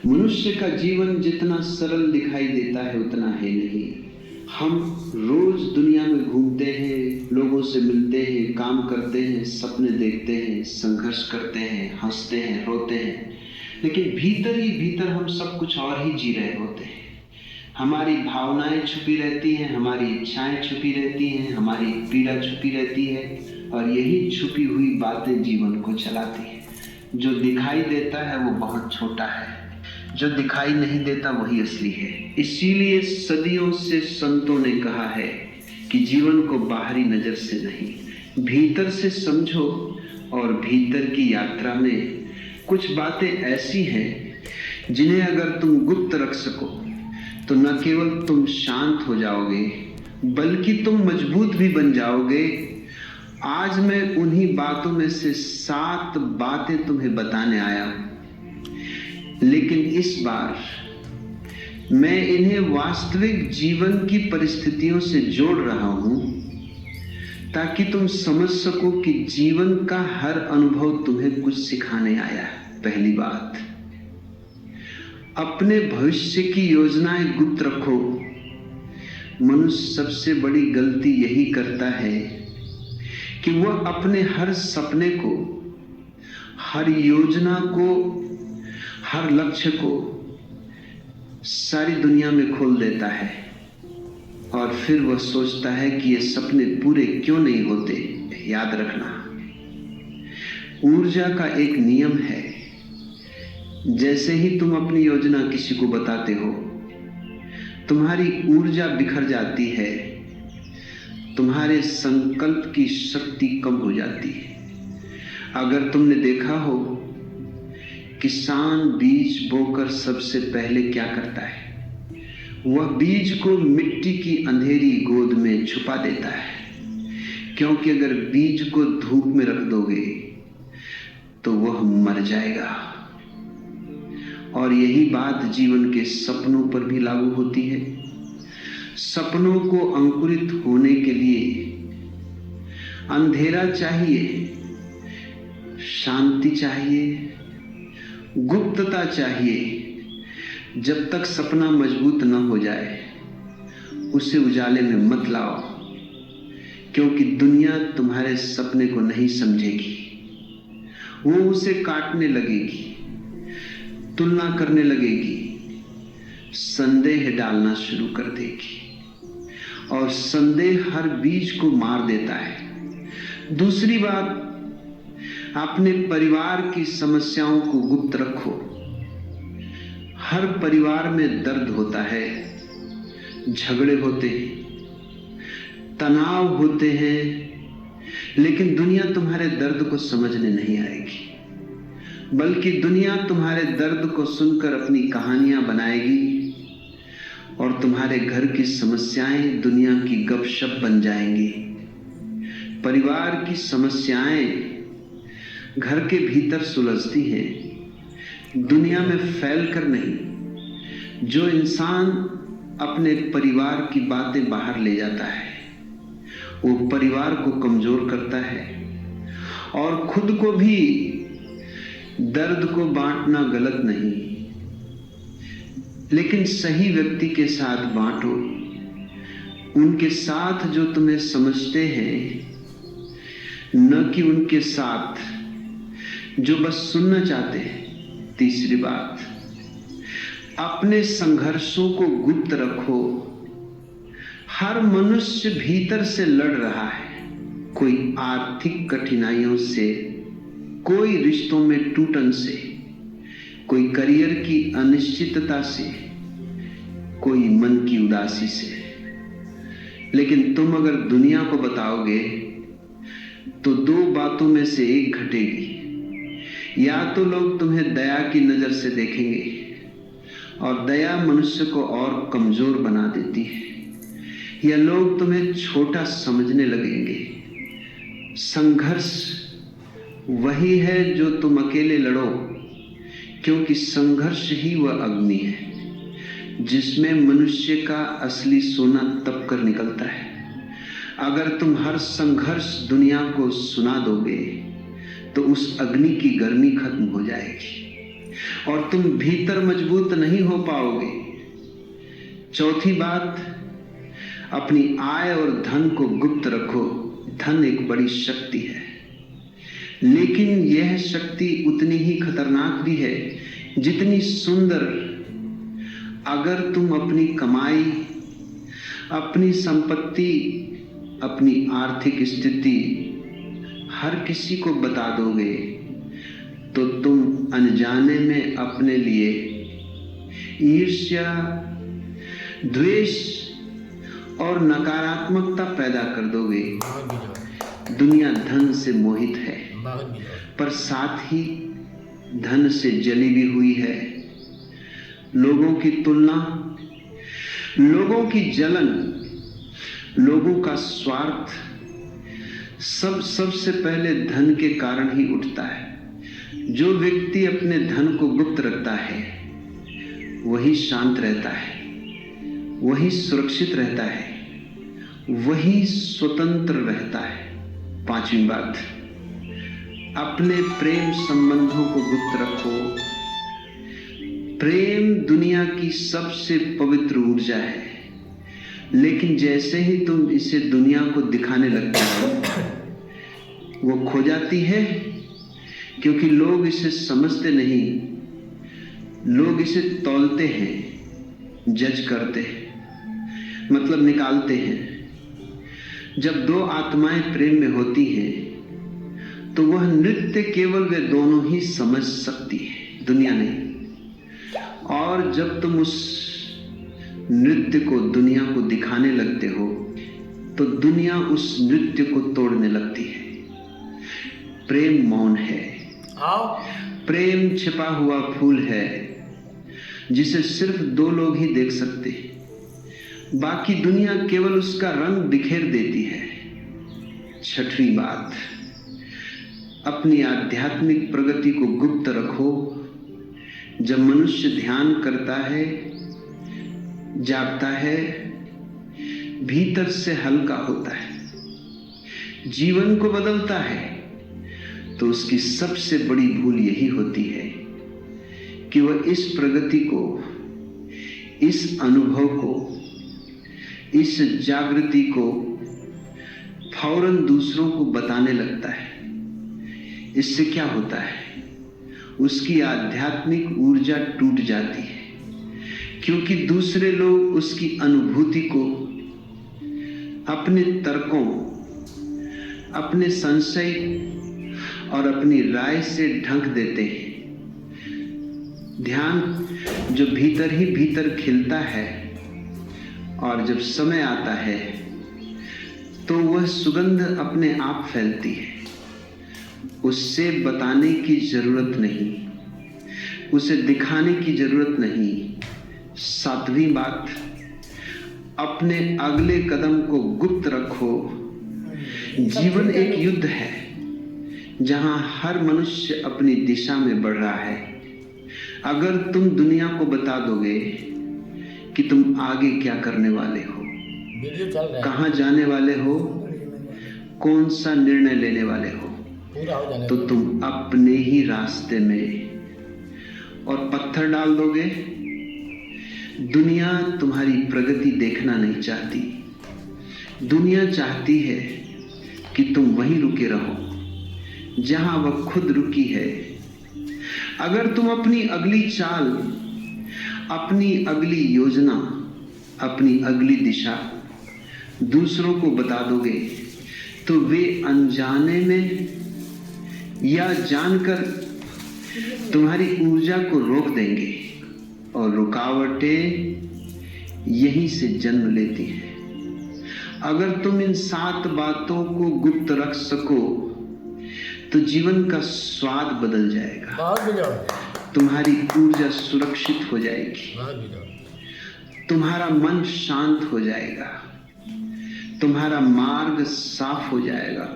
मनुष्य का जीवन जितना सरल दिखाई देता है उतना है नहीं। हम रोज दुनिया में घूमते हैं, लोगों से मिलते हैं, काम करते हैं, सपने देखते हैं, संघर्ष करते हैं, हंसते हैं, रोते हैं, लेकिन भीतर ही भीतर हम सब कुछ और ही जी रहे होते हैं। हमारी भावनाएं छुपी रहती हैं, हमारी इच्छाएं छुपी रहती हैं, हमारी पीड़ा छुपी रहती है, और यही छुपी हुई बातें जीवन को चलाती हैं। जो दिखाई देता है वो बहुत छोटा है, जो दिखाई नहीं देता वही असली है। इसीलिए सदियों से संतों ने कहा है कि जीवन को बाहरी नजर से नहीं, भीतर से समझो। और भीतर की यात्रा में कुछ बातें ऐसी हैं जिन्हें अगर तुम गुप्त रख सको तो न केवल तुम शांत हो जाओगे बल्कि तुम मजबूत भी बन जाओगे। आज मैं उन्हीं बातों में से 7 बातें तुम्हें बताने आया हूं, लेकिन इस बार मैं इन्हें वास्तविक जीवन की परिस्थितियों से जोड़ रहा हूं ताकि तुम समझ सको कि जीवन का हर अनुभव तुम्हें कुछ सिखाने आया है। पहली बात, अपने भविष्य की योजनाएं गुप्त रखो। मनुष्य सबसे बड़ी गलती यही करता है कि वह अपने हर सपने को, हर योजना को, हर लक्ष्य को सारी दुनिया में खोल देता है और फिर वह सोचता है कि ये सपने पूरे क्यों नहीं होते। याद रखना, ऊर्जा का एक नियम है, जैसे ही तुम अपनी योजना किसी को बताते हो तुम्हारी ऊर्जा बिखर जाती है, तुम्हारे संकल्प की शक्ति कम हो जाती है। अगर तुमने देखा हो, किसान बीज बोकर सबसे पहले क्या करता है? वह बीज को मिट्टी की अंधेरी गोद में छुपा देता है, क्योंकि अगर बीज को धूप में रख दोगे तो वह मर जाएगा। और यही बात जीवन के सपनों पर भी लागू होती है। सपनों को अंकुरित होने के लिए अंधेरा चाहिए, शांति चाहिए, गुप्तता चाहिए। जब तक सपना मजबूत न हो जाए उसे उजाले में मत लाओ, क्योंकि दुनिया तुम्हारे सपने को नहीं समझेगी। वो उसे काटने लगेगी, तुलना करने लगेगी, संदेह डालना शुरू कर देगी, और संदेह हर बीज को मार देता है। दूसरी बात, अपने परिवार की समस्याओं को गुप्त रखो। हर परिवार में दर्द होता है, झगड़े होते हैं, तनाव होते हैं, लेकिन दुनिया तुम्हारे दर्द को समझने नहीं आएगी, बल्कि दुनिया तुम्हारे दर्द को सुनकर अपनी कहानियां बनाएगी और तुम्हारे घर की समस्याएं दुनिया की गपशप बन जाएंगी। परिवार की समस्याएं घर के भीतर सुलझती हैं, दुनिया में फैल कर नहीं। जो इंसान अपने परिवार की बातें बाहर ले जाता है वो परिवार को कमजोर करता है, और खुद को भी। दर्द को बांटना गलत नहीं, लेकिन सही व्यक्ति के साथ बांटो, उनके साथ जो तुम्हें समझते हैं, न कि उनके साथ जो बस सुनना चाहते हैं। तीसरी बात, अपने संघर्षों को गुप्त रखो। हर मनुष्य भीतर से लड़ रहा है, कोई आर्थिक कठिनाइयों से, कोई रिश्तों में टूटन से, कोई करियर की अनिश्चितता से, कोई मन की उदासी से। लेकिन तुम अगर दुनिया को बताओगे तो 2 बातों में से एक घटेगी। या तो लोग तुम्हें दया की नजर से देखेंगे, और दया मनुष्य को और कमजोर बना देती है, या लोग तुम्हें छोटा समझने लगेंगे। संघर्ष वही है जो तुम अकेले लड़ो, क्योंकि संघर्ष ही वह अग्नि है जिसमें मनुष्य का असली सोना तप कर निकलता है। अगर तुम हर संघर्ष दुनिया को सुना दोगे तो उस अग्नि की गर्मी खत्म हो जाएगी। और तुम भीतर मजबूत नहीं हो पाओगे। चौथी बात, अपनी आय और धन को गुप्त रखो। धन एक बड़ी शक्ति है, लेकिन यह शक्ति उतनी ही खतरनाक भी है जितनी सुंदर। अगर तुम अपनी कमाई, अपनी संपत्ति, अपनी आर्थिक स्थिति हर किसी को बता दोगे तो तुम अनजाने में अपने लिए ईर्ष्या, द्वेष और नकारात्मकता पैदा कर दोगे। दुनिया धन से मोहित है, पर साथ ही धन से जली भी हुई है। लोगों की तुलना, लोगों की जलन, लोगों का स्वार्थ सबसे पहले धन के कारण ही उठता है। जो व्यक्ति अपने धन को गुप्त रखता है वही शांत रहता है, वही सुरक्षित रहता है, वही स्वतंत्र रहता है। पांचवी बात, अपने प्रेम संबंधों को गुप्त रखो। प्रेम दुनिया की सबसे पवित्र ऊर्जा है, लेकिन जैसे ही तुम इसे दुनिया को दिखाने लगते हो वो खो जाती है, क्योंकि लोग इसे समझते नहीं। लोग इसे तौलते हैं, जज करते हैं, मतलब निकालते हैं। जब दो आत्माएं प्रेम में होती हैं तो वह नृत्य केवल वे दोनों ही समझ सकती है, दुनिया नहीं। और जब तुम उस नृत्य को दुनिया को दिखाने लगते हो तो दुनिया उस नृत्य को तोड़ने लगती है। प्रेम मौन है, प्रेम छिपा हुआ फूल है जिसे सिर्फ दो लोग ही देख सकते हैं, बाकी दुनिया केवल उसका रंग बिखेर देती है। छठवीं बात, अपनी आध्यात्मिक प्रगति को गुप्त रखो। जब मनुष्य ध्यान करता है, जागता है, भीतर से हल्का होता है, जीवन को बदलता है, तो उसकी सबसे बड़ी भूल यही होती है कि वह इस प्रगति को, इस अनुभव को, इस जागृति को फौरन दूसरों को बताने लगता है। इससे क्या होता है? उसकी आध्यात्मिक ऊर्जा टूट जाती है, क्योंकि दूसरे लोग उसकी अनुभूति को अपने तर्कों, अपने संशय और अपनी राय से ढक देते हैं। ध्यान जो भीतर ही भीतर खिलता है और जब समय आता है तो वह सुगंध अपने आप फैलती है। उससे बताने की जरूरत नहीं, उसे दिखाने की जरूरत नहीं। सातवीं बात, अपने अगले कदम को गुप्त रखो। जीवन एक युद्ध है जहां हर मनुष्य अपनी दिशा में बढ़ रहा है। अगर तुम दुनिया को बता दोगे कि तुम आगे क्या करने वाले हो, कहां जाने वाले हो, कौन सा निर्णय लेने वाले हो, तो तुम अपने ही रास्ते में और पत्थर डाल दोगे। दुनिया तुम्हारी प्रगति देखना नहीं चाहती। दुनिया चाहती है कि तुम वहीं रुके रहो जहां वह खुद रुकी है। अगर तुम अपनी अगली चाल, अपनी अगली योजना, अपनी अगली दिशा दूसरों को बता दोगे तो वे अनजाने में या जानकर तुम्हारी ऊर्जा को रोक देंगे, और रुकावटें यहीं से जन्म लेती हैं। अगर तुम इन 7 बातों को गुप्त रख सको तो जीवन का स्वाद बदल जाएगा, तुम्हारी ऊर्जा सुरक्षित हो जाएगी, तुम्हारा मन शांत हो जाएगा, तुम्हारा मार्ग साफ हो जाएगा।